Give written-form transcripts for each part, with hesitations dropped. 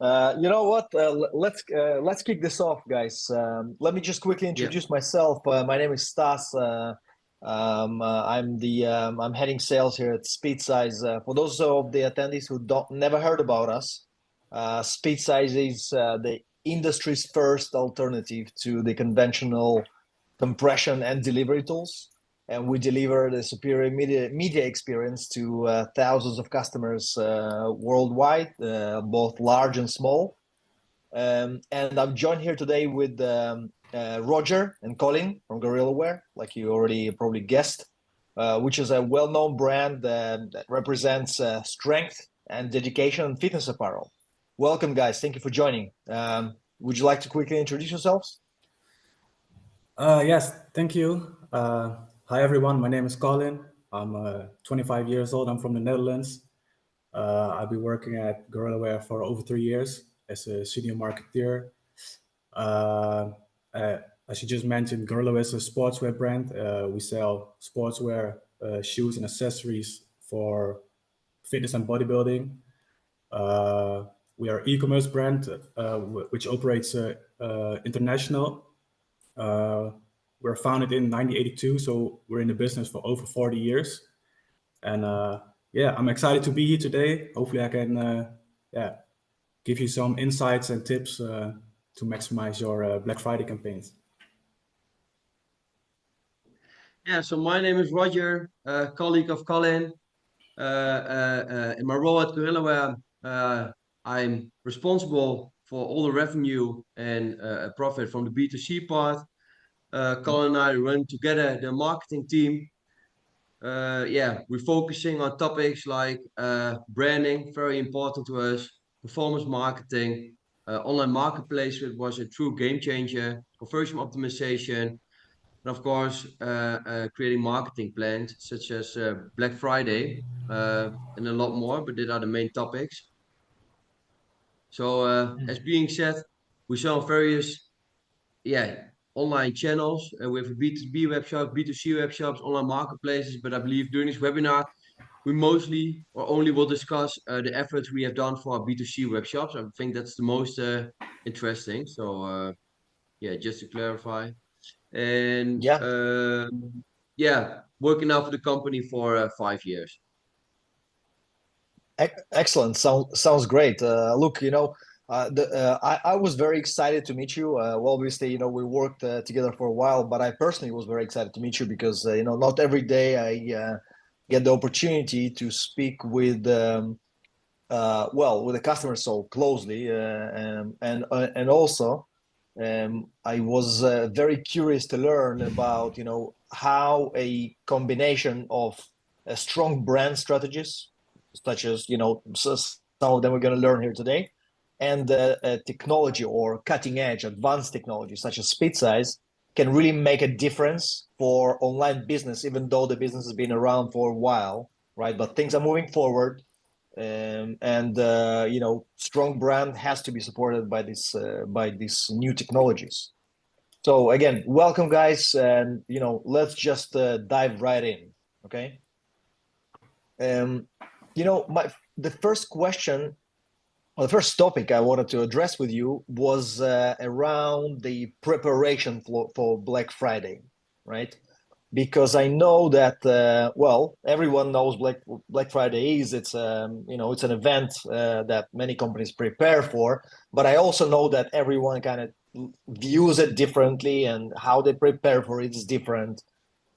You know what? Let's kick this off, guys. Let me just quickly Yeah. introduce myself. My name is Stas. I'm heading sales here at Speedsize. For those of the attendees who don't never heard about us, Speedsize is the industry's first alternative to the conventional compression and delivery tools, and we deliver the superior media experience to thousands of customers worldwide, both large and small. And I'm joined here today with Roger and Colin from GorillaWare, like you already probably guessed, which is a well-known brand that represents strength and dedication and fitness apparel. Welcome, guys. Thank you for joining. Would you like to quickly introduce yourselves? Yes, thank you. Hi, everyone. My name is Colin. I'm 25 years old. I'm from the Netherlands. I've been working at GorillaWare for over 3 years as a senior marketeer. Uh, as you just mentioned, GorillaWare is a sportswear brand. We sell sportswear, shoes, and accessories for fitness and bodybuilding. We are an e-commerce brand which operates international. We're founded in 1982, so we're in the business for over 40 years. And yeah, I'm excited to be here today. Hopefully I can give you some insights and tips to maximize your Black Friday campaigns. Yeah, so my name is Roger, colleague of Colin. In my role at GorillaWare, I'm responsible for all the revenue and profit from the B2C part. Colin and I run together the marketing team. Yeah, we're focusing on topics like branding, very important to us, performance marketing, online marketplace, which was a true game changer, conversion optimization, and of course, creating marketing plans such as Black Friday and a lot more, but these are the main topics. So, as being said, we sell various, yeah, online channels. We have a B2B web shop, B2C web shops, online marketplaces. But I believe during this webinar, we mostly or only will discuss the efforts we have done for our B2C web shops. I think that's the most interesting. So, yeah, just to clarify. And Yeah. yeah, working now for the company for 5 years. Excellent. Sounds great. Look, I was very excited to meet you. Well, obviously, we worked together for a while, but I personally was very excited to meet you because, not every day I get the opportunity to speak with, with the customer so closely, and also, I was very curious to learn about, how a combination of strong brand strategies such as some of them we're going to learn here today, and technology or cutting edge advanced technology such as Speedsize can really make a difference for online business, even though the business has been around for a while, right? But things are moving forward, and strong brand has to be supported by these new technologies. So again, welcome, guys, and let's just dive right in, okay? The first question, or the first topic I wanted to address with you was around the preparation for Black Friday, right? Because I know that everyone knows Black Friday is it's an event that many companies prepare for, but I also know that everyone kind of views it differently and how they prepare for it is different.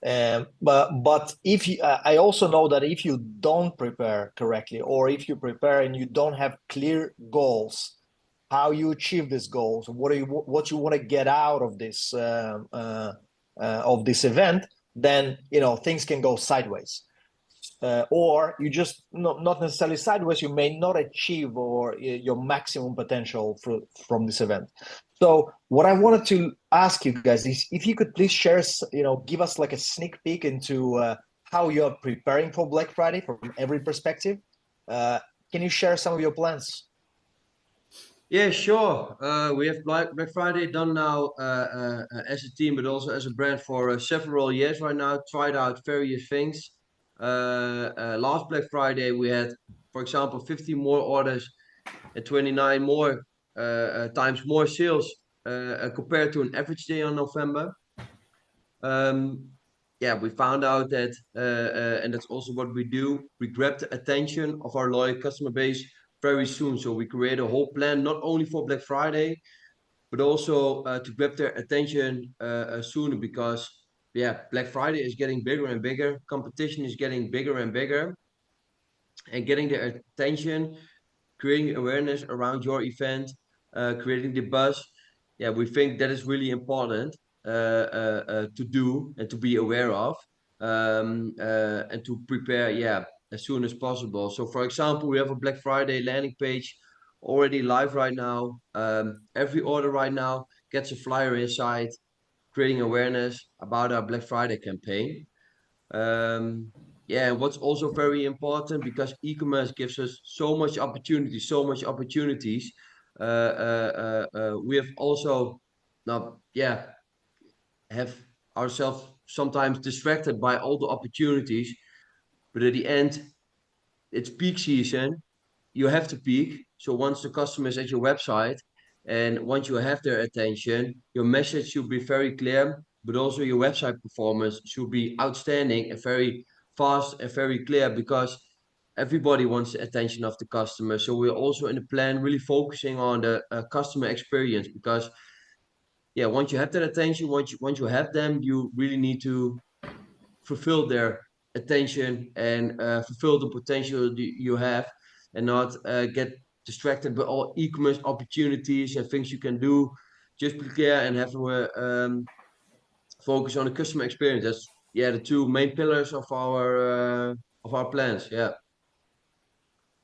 But if you, I also know that if you don't prepare correctly, or if you prepare and you don't have clear goals, how you achieve these goals, what you want to get out of this event, then things can go sideways, or you just not necessarily sideways. You may not achieve or your maximum potential from this event. So what I wanted to ask you guys is if you could please share, give us like a sneak peek into how you're preparing for Black Friday from every perspective. Can you share some of your plans? Yeah, sure. We have Black Friday done now as a team, but also as a brand for several years right now. Tried out various things. Last Black Friday, we had, for example, 50 more orders and 29 more times more sales compared to an average day on November. Yeah, we found out that, and that's also what we do. We grab the attention of our loyal customer base very soon. So we create a whole plan, not only for Black Friday, but also to grab their attention sooner, because yeah, Black Friday is getting bigger and bigger. Competition is getting bigger and bigger, and getting their attention, creating awareness around your event, creating the buzz. Yeah, we think that is really important to do and to be aware of, and to prepare, yeah, as soon as possible. So, for example, we have a Black Friday landing page already live right now. Every order right now gets a flyer inside, creating awareness about our Black Friday campaign. Yeah, and what's also very important, because e-commerce gives us so much opportunity, so much opportunities. We have also now, yeah, have ourselves sometimes distracted by all the opportunities, but at the end, it's peak season. You have to peak. So once the customer is at your website and once you have their attention, your message should be very clear, but also your website performance should be outstanding and very fast and very clear, because everybody wants the attention of the customer. So we're also in the plan really focusing on the customer experience, because yeah, once you have that attention, once you have them, you really need to fulfill their attention and fulfill the potential you have, and not get distracted by all e-commerce opportunities and things you can do. Just be clear and have a focus on the customer experience. That's, yeah, the two main pillars of our plans. Yeah.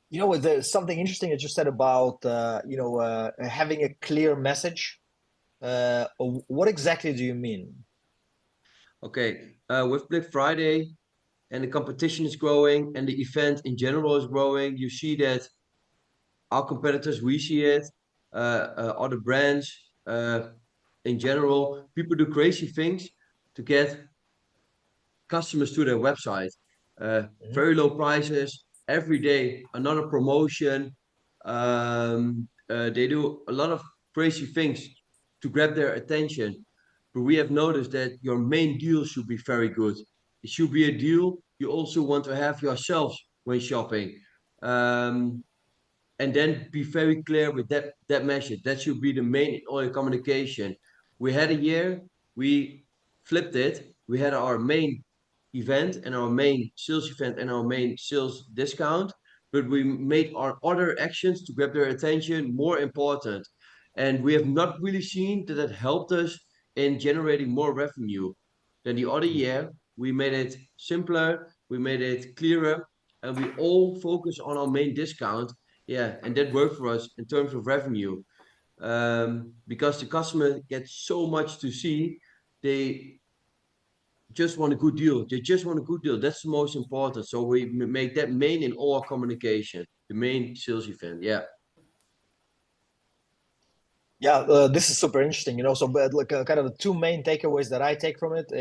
You know, there's something interesting that you said about having a clear message. What exactly do you mean? Okay. With Black Friday and the competition is growing and the event in general is growing, you see that our competitors, we see it, other brands, in general, people do crazy things to get customers to their website. Mhm. Very low prices every day, another promotion. They do a lot of crazy things to grab their attention. But we have noticed that your main deal should be very good. It should be a deal you also want to have yourselves when shopping. Um, and then be very clear with that message. That should be the main in all your communication. We had a year, we flipped it. We had our main event and our main sales event and our main sales discount, but we made our other actions to grab their attention more important. And we have not really seen that that helped us in generating more revenue than the other year. We made it simpler, we made it clearer, and we all focus on our main discount. Yeah, and that worked for us in terms of revenue, because the customer gets so much to see. They just want a good deal. They just want a good deal. That's the most important. So we make that main in all our communication, the main sales event. Yeah. Yeah, this is super interesting. You know, so but like kind of the two main takeaways that I take from it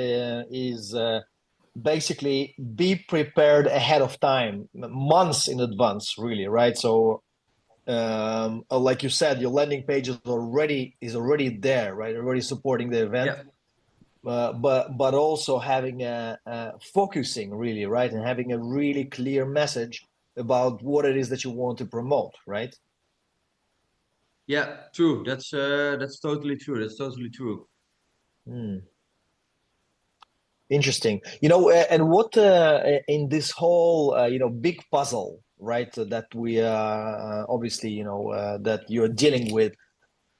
is basically be prepared ahead of time, months in advance, really, right? So like you said, your landing page is already there, right? Already supporting the event. Yeah. But also having a focusing, really, right, and having a really clear message about what it is that you want to promote, right? Yeah, true. That's totally true. That's totally true. Hmm. Interesting. You know, and what in this whole big puzzle, right, that we obviously that you're dealing with.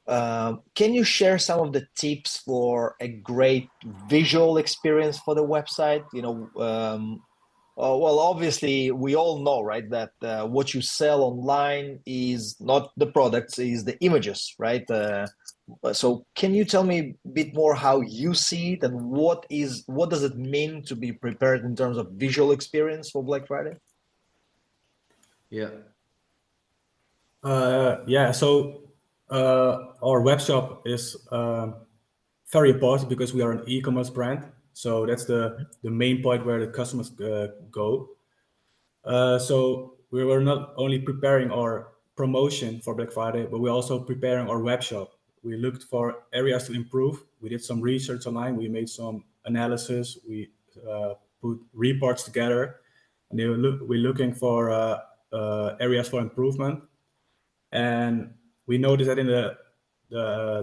Can you share some of the tips for a great visual experience for the website? Well, obviously, we all know, right, that what you sell online is not the products, is the images, right? So can you tell me a bit more how you see it, and what does it mean to be prepared in terms of visual experience for Black Friday? Yeah. Yeah, so our web shop is very important because we are an e-commerce brand. So that's the main point where the customers go. So we were not only preparing our promotion for Black Friday, but we're also preparing our web shop. We looked for areas to improve. We did some research online. We made some analysis. We put reports together, and we're looking for areas for improvement. And we noticed that in the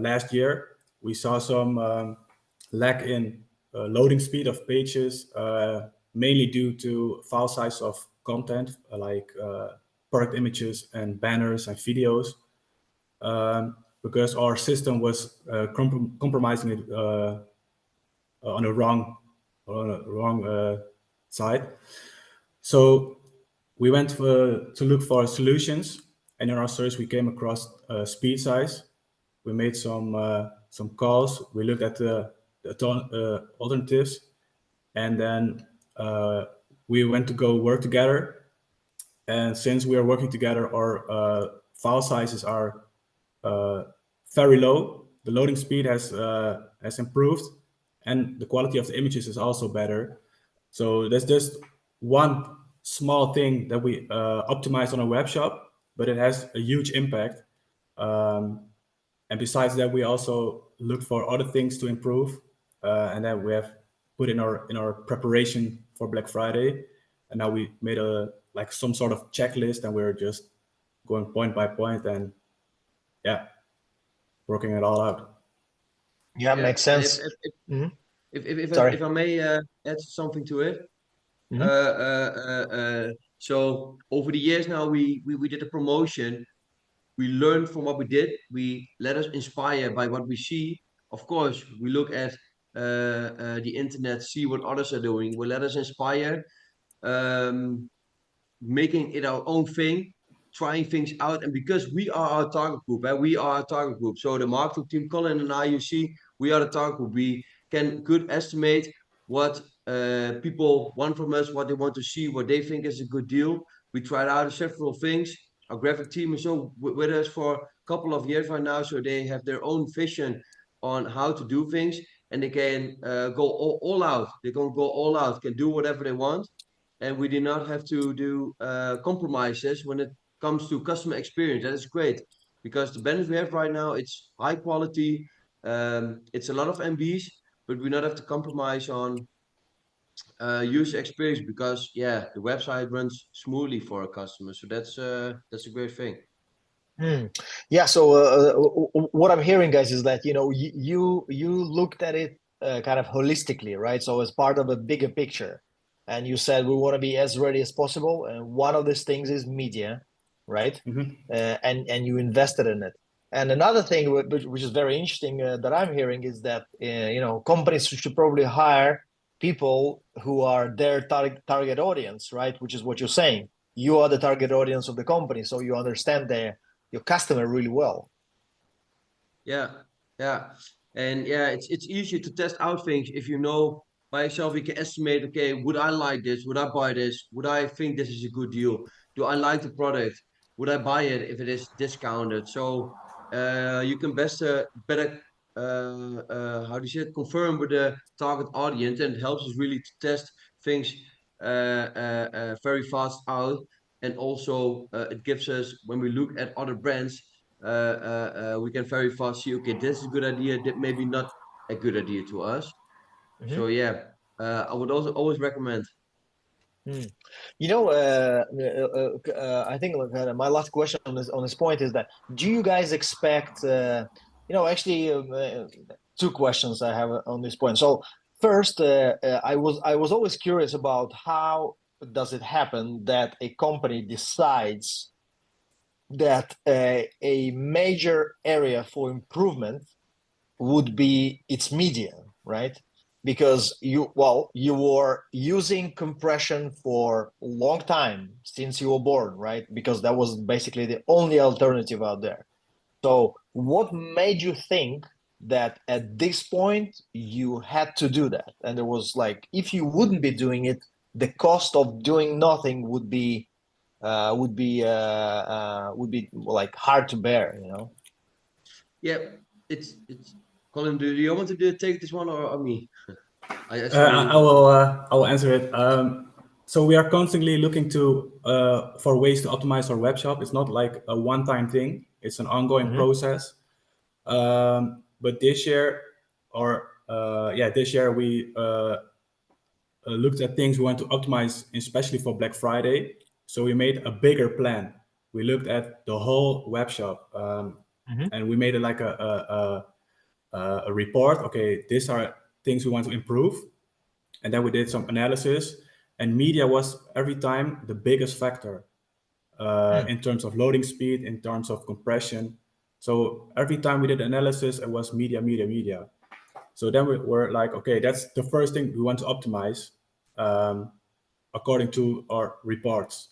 last year, we saw some lack in loading speed of pages, mainly due to file size of content, like product images and banners and videos, because our system was compromising it on a wrong side. So we went to look for solutions, and in our search we came across speed size. We made some calls. We looked at the alternatives, and then we went to go work together. And since we are working together, our file sizes are very low. The loading speed has improved, and the quality of the images is also better. So that's just one small thing that we optimize on our web shop, but it has a huge impact. And besides that, we also look for other things to improve, and that we have put in our preparation for Black Friday. And now we made some sort of checklist, and we're just going point by point and working it all out. Yeah, makes sense. If, Sorry. if I may add something to it. So over the years now, we did a promotion. We learned from what we did. We let us inspire by what we see. Of course, we look at the internet, see what others are doing. We let us inspire, making it our own thing, trying things out. And because we are our target group, we are our target group. So the marketing team, Colin and I, you see, we are the target group. We can good estimate what people want from us, what they want to see, what they think is a good deal. We tried out several things. Our graphic team is so with us for a couple of years right now, so they have their own vision on how to do things, and they can go all out. They can go all out, can do whatever they want, and we do not have to do compromises when it comes to customer experience. That is great, because the benefit we have right now, it's high quality, it's a lot of MBs, but we not have to compromise on user experience, because the website runs smoothly for our customers. So that's a great thing. Yeah. So what I'm hearing, guys, is that you looked at it kind of holistically, right? So as part of a bigger picture, and you said we want to be as ready as possible, and one of these things is media, right? And you invested in it. And another thing which is very interesting that I'm hearing is that companies should probably hire people who are their target audience, right? Which is what you're saying. You are the target audience of the company, so you understand your customer really well. And it's easier to test out things if you know by yourself. You can estimate, okay, would I like this? Would I buy this? Would I think this is a good deal? Do I like the product? Would I buy it if it is discounted? So you can better how do you say it, confirm with the target audience, and it helps us really to test things very fast out. And also it gives us, when we look at other brands, we can very fast see, okay, this is a good idea, that maybe not a good idea to us. So I would also always recommend. I think my last question on this point is that, do you guys expect two questions I have on this point. So first, I was always curious about how does it happen that a company decides that a major area for improvement would be its media, right? Because you were using compression for a long time since you were born, right? Because that was basically the only alternative out there. So what made you think that at this point you had to do that? And there was like, if you wouldn't be doing it, the cost of doing nothing would be like hard to bear, Yeah, it's Colin, do you want to take this one, or me? I will answer it. So we are constantly looking to for ways to optimize our web shop. It's not like a one-time thing. It's an ongoing process. But this year, this year we looked at things we want to optimize, especially for Black Friday. So we made a bigger plan. We looked at the whole web shop, and we made it like a report. Okay, these are things we want to improve, and then we did some analysis. And media was every time the biggest factor in terms of loading speed, in terms of compression. So every time we did analysis, it was media, media, media. So then we were like, okay, that's the first thing we want to optimize according to our reports.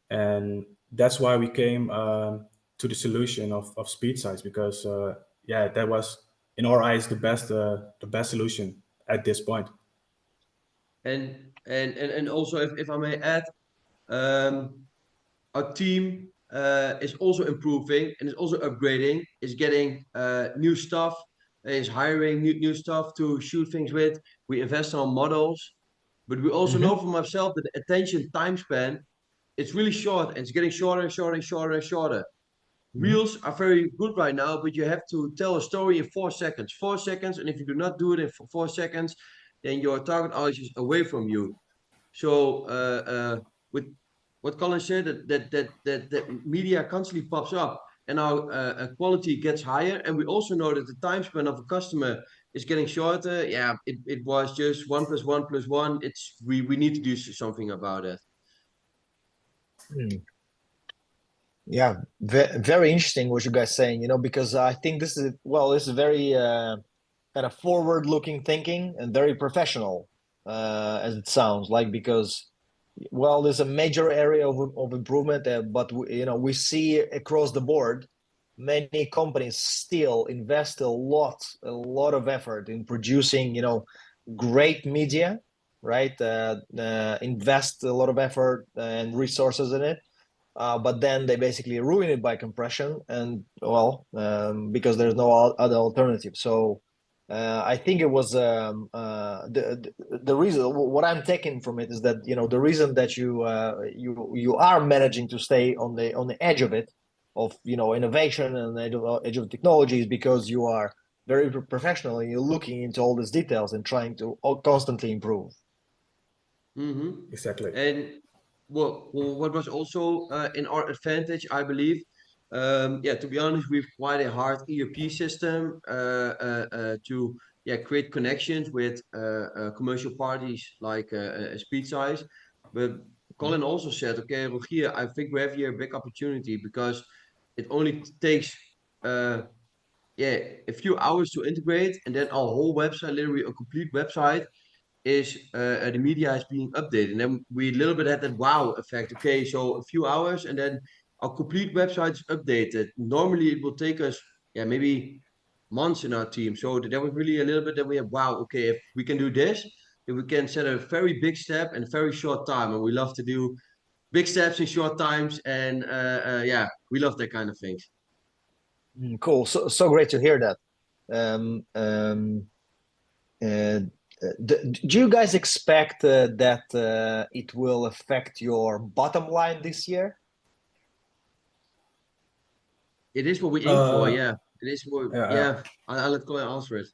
And that's why we came to the solution of speed size, because that was in our eyes the best solution at this point. And also, if I may add, our team is also improving and is also upgrading, is getting new stuff, is hiring new stuff to shoot things with. We invest in our models, but we also know for myself that the attention time span, it's really short, and it's getting shorter and shorter and shorter and shorter. Reels are very good right now, but you have to tell a story in 4 seconds. 4 seconds, and if you do not do it in 4 seconds, then your target audience is away from you. So with what Colin said, that media constantly pops up, and our quality gets higher, and we also know that the time span of a customer is getting shorter. Yeah, it was just 1 + 1 + 1. We need to do something about it. Yeah, very interesting what you guys saying, because I think this is very kind of forward-looking thinking and very professional, as it sounds like, because there's a major area of improvement, but we see across the board many companies still invest a lot of effort in producing, great media, right? Invest a lot of effort and resources in it. But then they basically ruin it by compression, and because there's no other alternative. So I think it was the reason. What I'm taking from it is that the reason that you are managing to stay on the edge of it, of innovation and edge of technology, is because you are very professional and you're looking into all these details and trying to constantly improve. Exactly. And what was also in our advantage, I believe, to be honest, we've quite a hard ERP system to create connections with commercial parties like Speedsize. But Colin also said, okay, Rogier, I think we have here a big opportunity, because it only takes a few hours to integrate, and then our whole website, literally a complete website, is the media is being updated. And then we a little bit had that wow effect. Okay, so a few hours, and then our complete website is updated. Normally, it will take us, maybe months in our team. So that was really a little bit that we have, wow, okay, if we can do this, then we can set a very big step in a very short time. And we love to do big steps in short times. And we love that kind of things. Cool. So great to hear that. Um, um, uh, do you guys expect that it will affect your bottom line this year? It is what we aim for, yeah. It is what, Yeah. I'll let Colin answer it.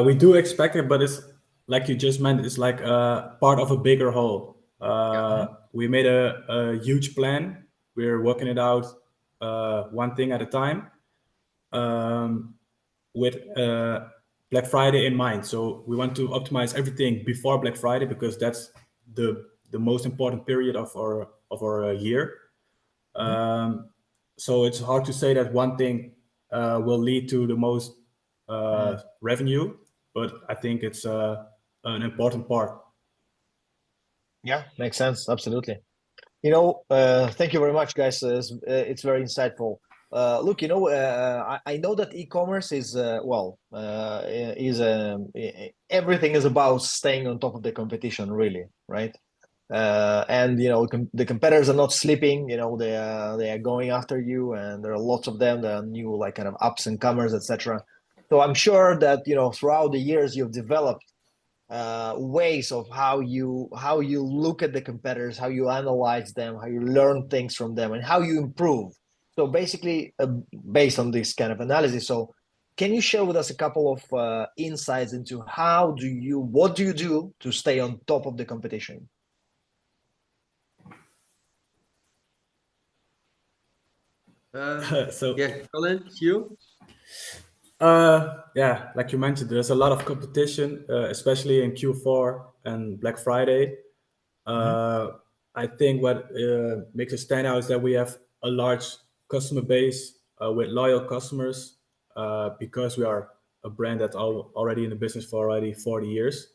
We do expect it, but it's like you just meant, it's like part of a bigger whole. We made a huge plan. We're working it out one thing at a time, with Black Friday in mind. So we want to optimize everything before Black Friday, because that's the most important period of our year. So it's hard to say that one thing will lead to the most revenue, but I think it's an important part. Yeah, makes sense. Absolutely. Thank you very much, guys. It's very insightful. Look, I know that e-commerce is everything is about staying on top of the competition, really, right? And the competitors are not sleeping. They are going after you, and there are lots of them. There are new, like, kind of ups and comers, etc. So I'm sure that throughout the years you've developed ways of how you look at the competitors, how you analyze them, how you learn things from them, and how you improve. So basically, based on this kind of analysis, so can you share with us a couple of insights into what do you do to stay on top of the competition? So Yeah, Colin, it's you. yeah, like you mentioned, there's a lot of competition, especially in Q4 and Black Friday. I think what makes us stand out is that we have a large customer base with loyal customers because we are a brand that's already in the business for already 40 years.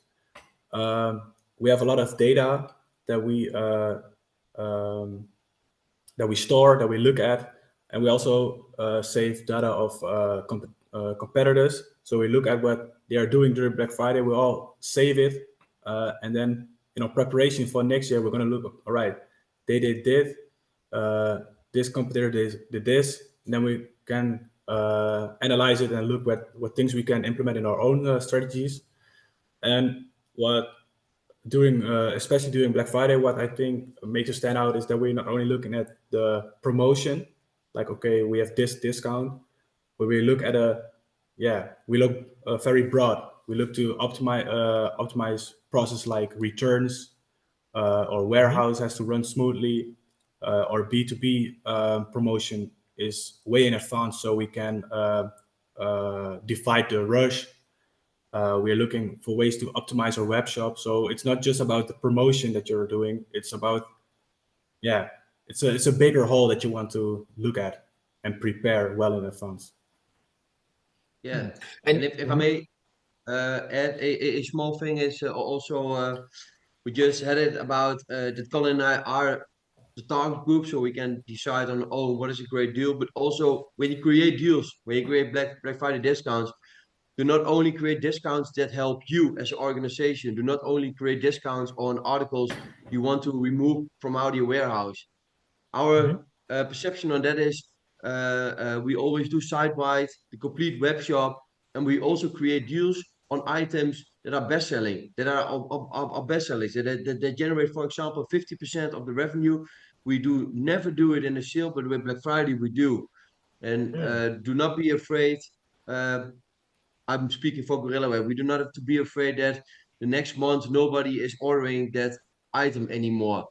We have a lot of data that um, we store, that we look at, and we also save data of competitors. So we look at what they are doing during Black Friday. We all save it, and then preparation for next year, we're going to look. All right, they did this competitor did this, and then we can analyze it and look what things we can implement in our own strategies. And what especially during Black Friday, what I think makes us stand out is that we're not only looking at the promotion, like, okay, we have this discount, but we look at we look very broad. We look to optimize process like returns, or warehouse has to run smoothly, or B2B promotion is way in advance, so we can divide the rush. We're looking for ways to optimize our web shop. So it's not just about the promotion that you're doing. It's about, it's a bigger whole that you want to look at and prepare well in advance. Yeah, And and if I may add a small thing is also we just had it about that Colin and I are the target group, so we can decide on what is a great deal. But also when you create deals, when you create Black Friday discounts, do not only create discounts that help you as an organization. Do not only create discounts on articles you want to remove from out of your warehouse. Our perception on that is we always do site-wide, the complete web shop, and we also create deals on items that are best selling, that are best sellers, that generate, for example, 50% of the revenue. We do never do it in a sale, but with Black Friday we do. And do not be afraid. I'm speaking for GorillaWare. We do not have to be afraid that the next month nobody is ordering that item anymore.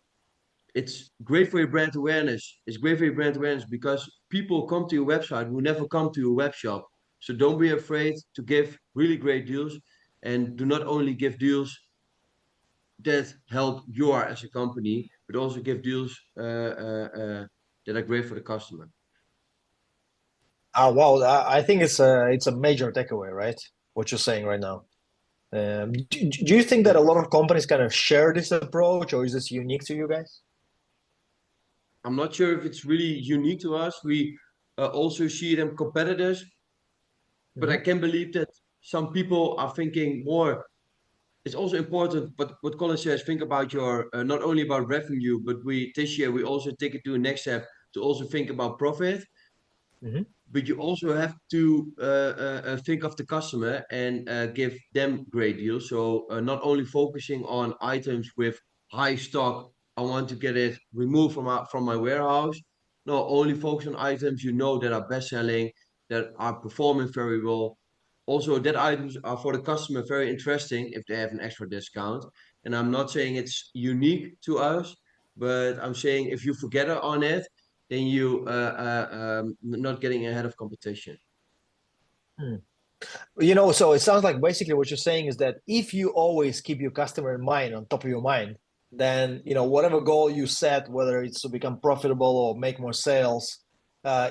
It's great for your brand awareness. It's great for your brand awareness because people come to your website who never come to your web shop. So don't be afraid to give really great deals, and do not only give deals that help you as a company, but also give deals that are great for the customer. wow, I think it's a major takeaway, right? What you're saying right now. Do you think that a lot of companies kind of share this approach, or is this unique to you guys? I'm not sure if it's really unique to us. We also see it in competitors, but I can believe that some people are thinking more. It's also important, but what Colin says, think about your not only about revenue, but this year we also take it to a next step to also think about profit. But you also have to think of the customer and give them great deals. So not only focusing on items with high stock, I want to get it removed from my warehouse. No, only focus on items you know that are best selling, that are performing very well. Also, that items are for the customer very interesting if they have an extra discount. And I'm not saying it's unique to us, but I'm saying if you forget on it, then you not getting ahead of competition. So it sounds like basically what you're saying is that if you always keep your customer in mind, on top of your mind, then whatever goal you set, whether it's to become profitable or make more sales,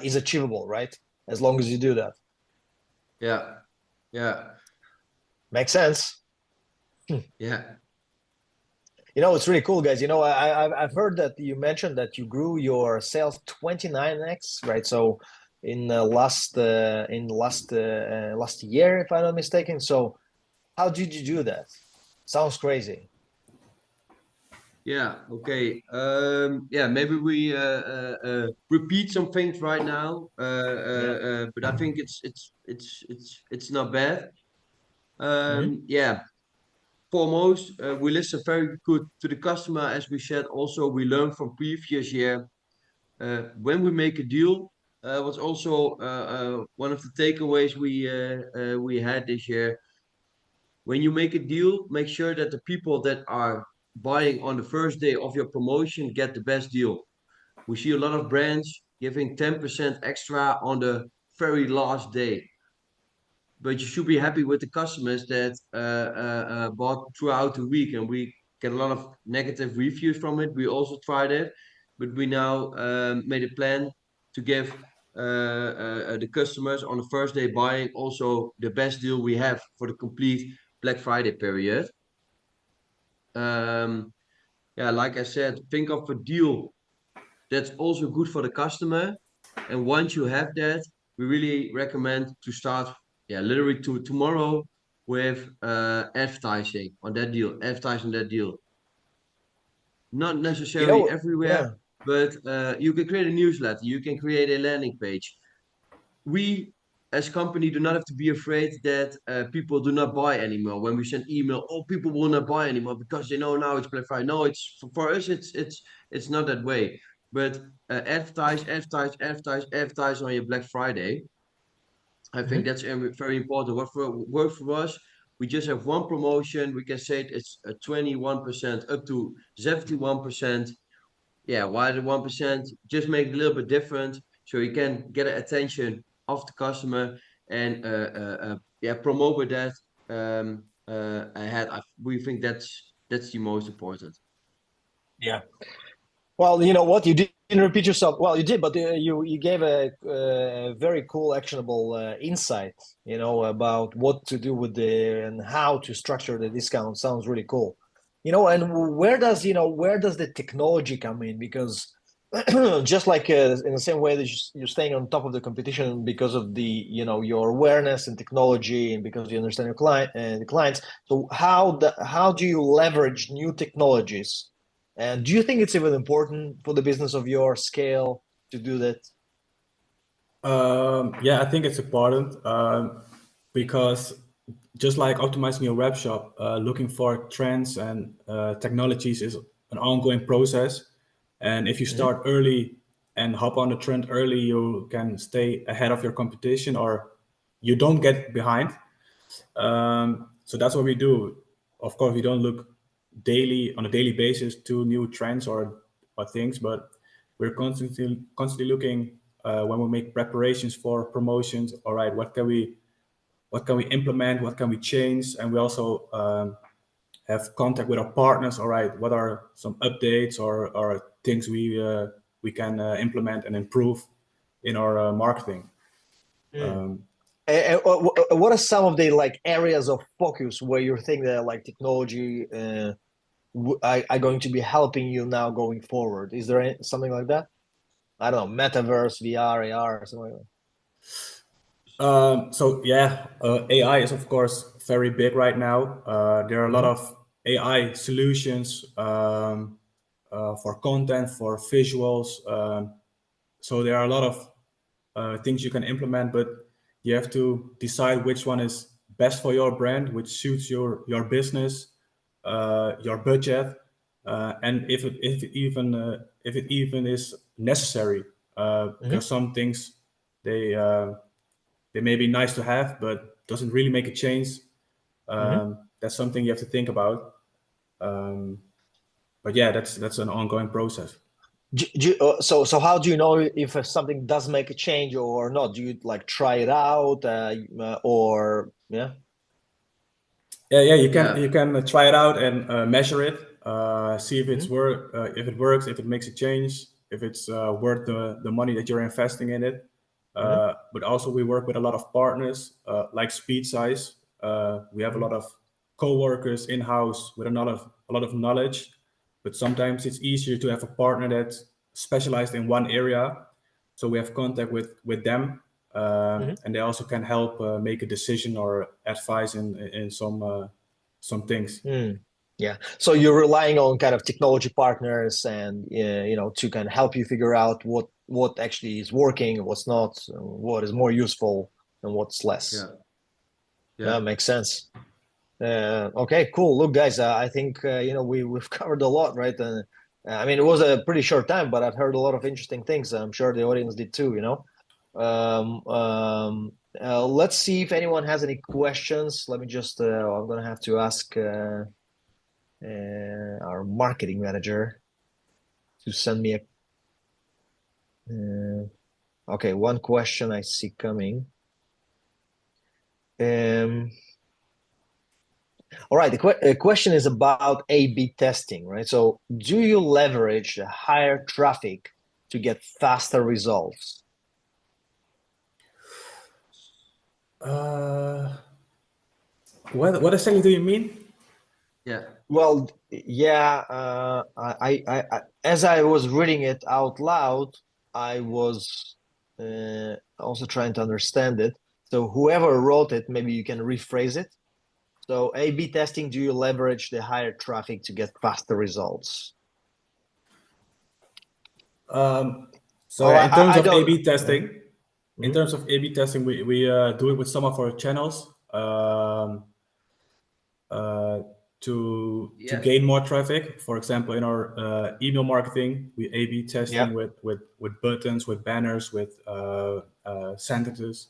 is achievable, right? As long as you do that. Yeah, yeah, Makes sense. yeah. It's really cool, guys. I've heard that you mentioned that you grew your sales 29x, right? So in last year, if I'm not mistaken. So how did you do that? Sounds crazy. Yeah, okay. Yeah, maybe we repeat some things right now, but I think it's not bad. Yeah, foremost, we listen very good to the customer. As we said, also we learned from previous year. When we make a deal, was also one of the takeaways we had this year. When you make a deal, make sure that the people that are buying on the first day of your promotion get the best deal. We see a lot of brands giving 10% extra on the very last day, but you should be happy with the customers that bought throughout the week, and we get a lot of negative reviews from it. We also tried it, but we now made a plan to give the customers on the first day buying also the best deal we have for the complete Black Friday period. Yeah, like I said, think of a deal that's also good for the customer. And once you have that, we really recommend to start, yeah, literally tomorrow with advertising on that deal, advertising that deal. Not You necessarily know, everywhere, yeah. but you can create a newsletter, you can create a landing page. We as company do not have to be afraid that people do not buy anymore. When we send email, oh, people will not buy anymore because they know now it's Black Friday. No, it's for us, it's not that way. But advertise on your Black Friday. I think Mhm. that's very important. What work for us, we just have one promotion. We can say it's 21% up to 71%. Yeah, why the 1%? Just make it a little bit different so you can get the attention of the customer and yeah, promote with that ahead. We think that's the most important. Yeah. Well, you know what? You didn't repeat yourself. Well, you did, but you gave a very cool, actionable insight. You know about what to do with the and how to structure the discount. Sounds really cool. You know, and where does the technology come in? Because just like in the same way that you're staying on top of the competition because of the your awareness and technology, and because you understand your client and the clients. So how do you leverage new technologies? And do you think it's even important for the business of your scale to do that? Yeah, I think it's important because just like optimizing your web shop, looking for trends and technologies is an ongoing process. And if you Mhm. start early and hop on the trend early, you can stay ahead of your competition or you don't get behind. So that's what we do. Of course, we don't look daily on a daily basis to new trends or things, but we're constantly looking when we make preparations for promotions. All right, what can we implement? What can we change? And we also have contact with our partners. All right, what are some updates or things we can implement and improve in our marketing? Mm. And what are some of the like areas of focus where you think that like technology are going to be helping you now going forward? Is there something like that? I don't know, metaverse, VR, AR, or something like that. So yeah, AI is of course very big right now. There are a lot Mhm. of AI solutions for content, for visuals. So there are a lot of things you can implement, but you have to decide which one is best for your brand, which suits your business, your budget, and if it even is necessary. Because Mhm. some things they uh, they may be nice to have, but doesn't really make a change. Mhm. That's something you have to think about. Um, but yeah, that's an ongoing process. So how do you know if something does make a change or not? Do you like try it out, or yeah? Yeah, you Yeah, can try it out and measure it, see Mhm. if it works, if it makes a change, if it's worth the money that you're investing in it. Mhm. But also we work with a lot of partners like SpeedSize. We have a Mhm. lot of co-workers in house with a lot of knowledge. But sometimes it's easier to have a partner that's specialized in one area. So we have contact with them, Mhm. and they also can help make a decision or advise in some things. Mm. Yeah. So you're relying on kind of technology partners and to kind of help you figure out what actually is working, what's not, what is more useful and what's less. yeah, Yeah, yeah. makes sense. Okay, cool. Look, guys, I think we've covered a lot, right? I mean, it was a pretty short time, but I've heard a lot of interesting things. I'm sure the audience did too. Let's see if anyone has any questions. Let me just. I'm gonna have to ask our marketing manager to send me a. Okay, one question I see coming. All right, the question is about A/B testing, right? So, do you leverage higher traffic to get faster results? What exactly do you mean? Yeah. Well, yeah, as I was reading it out loud, I was also trying to understand it. So, whoever wrote it, maybe you can rephrase it. So, A/B testing, do you leverage the higher traffic to get faster results? So Oh, yeah, in terms I of don't. A/B testing, in Mhm. terms of A/B testing, we do it with some of our channels to Yeah. gain more traffic. For example, in our email marketing, we A/B testing Yeah. with buttons, with banners, with sentences.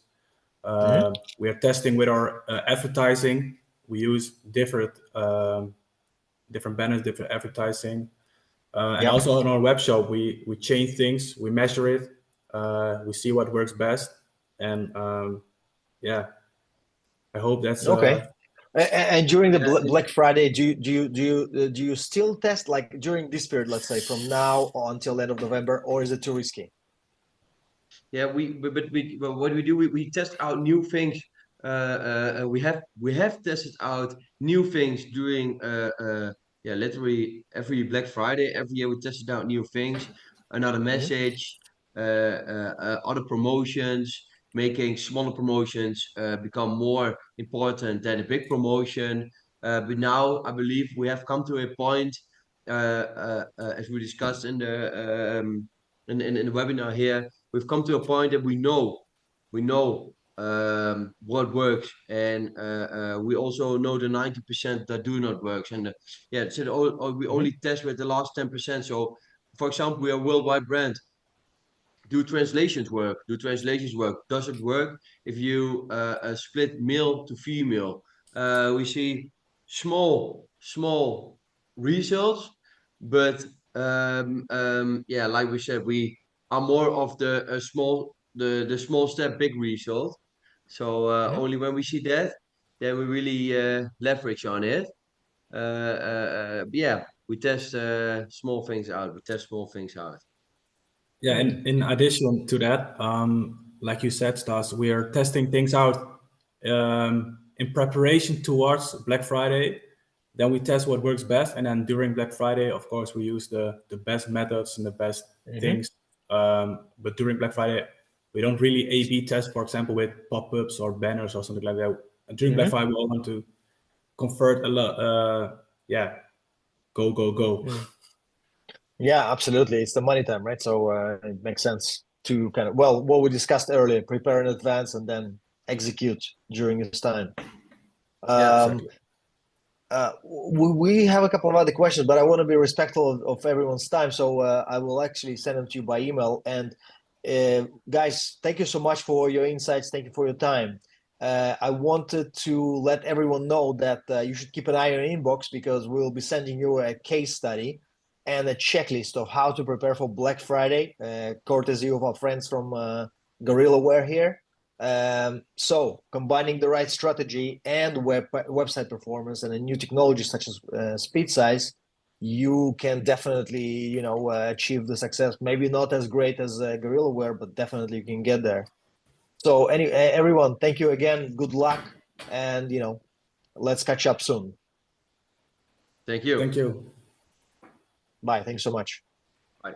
Mhm. We are testing with our advertising. We use different banners, different advertising. And Yeah. also on our web shop, we change things, we measure it, we see what works best, and yeah, I hope that's Okay. And during the Yeah. Black Friday, do you still test like during this period, let's say from now until the end of November, or is it too risky? Yeah, but what we do, we test out new things. We have tested out new things during yeah, literally every Black Friday. Every year we tested out new things, another Mhm. message, other promotions, making smaller promotions become more important than a big promotion. But now I believe we have come to a point, as we discussed in in the webinar here, we've come to a point that we know what works, and we also know the 90% that do not work. And yeah, so we Mhm. only test with the last 10%. So, for example, we are a worldwide brand. Do translations work? Do translations work? Does it work if you split male to female? We see small results, but yeah, like we said, we are more of the the small step, big result. So Mhm. only when we see that, then we really leverage on it. Yeah, we test small things out. We test small things out. yeah. And in addition to that, like you said, Stas, we are testing things out in preparation towards Black Friday. Then we test what works best, and then during Black Friday, of course, we use the best methods and the best Mhm. things. But during Black Friday, we don't really A/B test, for example, with pop-ups or banners or something like that. And during Black Mhm. Friday, we all want to convert a lot. Yeah, go go go. Mhm. Yeah, absolutely. It's the money time, right? So it makes sense to kind of, well, what we discussed earlier, prepare in advance and then execute during this time. Yeah, Um, Exactly. we have a couple of other questions, but I want to be respectful of everyone's time. So I will actually send them to you by email. And guys, thank you so much for your insights. Thank you for your time. I wanted to let everyone know that you should keep an eye on your inbox because we'll be sending you a case study and a checklist of how to prepare for Black Friday, courtesy of our friends from GorillaWare here. So combining the right strategy and website performance and a new technology such as SpeedSize, you can definitely, achieve the success. Maybe not as great as GorillaWare, but definitely you can get there. So everyone, thank you again. Good luck, and let's catch up soon. thank you. Thank you. Bye. Thanks so much. Bye.